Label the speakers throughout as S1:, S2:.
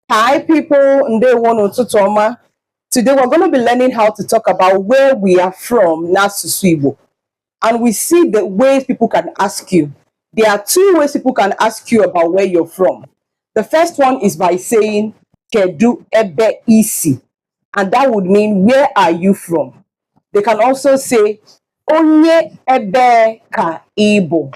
S1: Hi, people. Toma. Today, we're going to be learning how to talk about where we are from, Nasusuibo. And we see the ways people can ask you. There are two ways people can ask you about where you're from. The first one is by saying, Kedu ebe isi. And that would mean, where are you from? They can also say, Onye ebe ka ibo.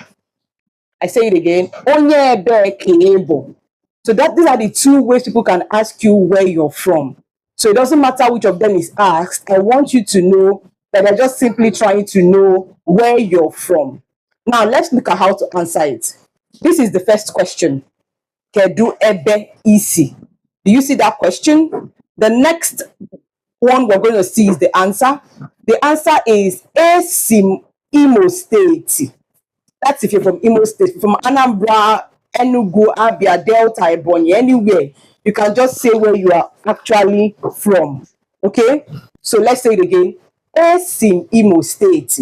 S1: I say it again. Onye ebe ka ibo. So these are the two ways people can ask you where you're from. So it doesn't matter which of them is asked. I want you to know that they're just simply trying to know where you're from. Now let's look at how to answer it. This is the first question. Kedu ebe isi? Do you see that question? The next one we're going to see is the answer. The answer is Esim Imo State. That's if you're from Imo State, from Anambra, Enugu, Abia, Delta, Ebonyi, anywhere. You can just say where you are actually from. Okay? So let's say it again. Esim Imo State.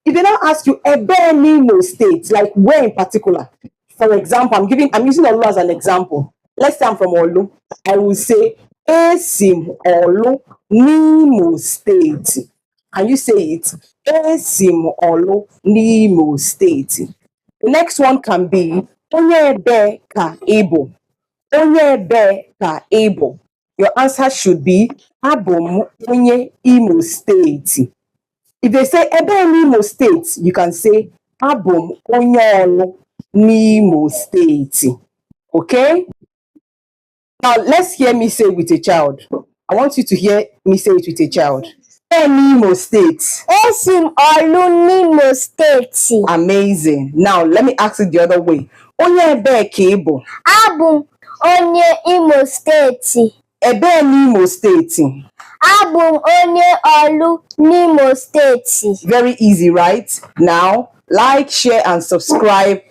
S1: If they now ask you Ebe Imo State, like where in particular? For example, I'm using Olu as an example. Let's say I'm from Olu. I will say Esim Olu Nimo State. And you say it, Esim Olu Nimo State. The next one can be Onye ebe ka ebo. Onye ebe ka ebo. Your answer should be Abum Onye Imo State. If they say ebe Imo State, you can say Abum Onye Olu Nimo State. Okay? Now let's hear me say it with a child. I want you to hear me say it with a child. Imo State.
S2: Esim Olu Nimo State.
S1: Amazing. Now let me ask it the other way. Onye ebe ka ibu?
S2: Abum Onye Imo State.
S1: Ebe n'Imo State.
S2: Abum Onye Olu Nimo State.
S1: Very easy, right? Now, like, share, and subscribe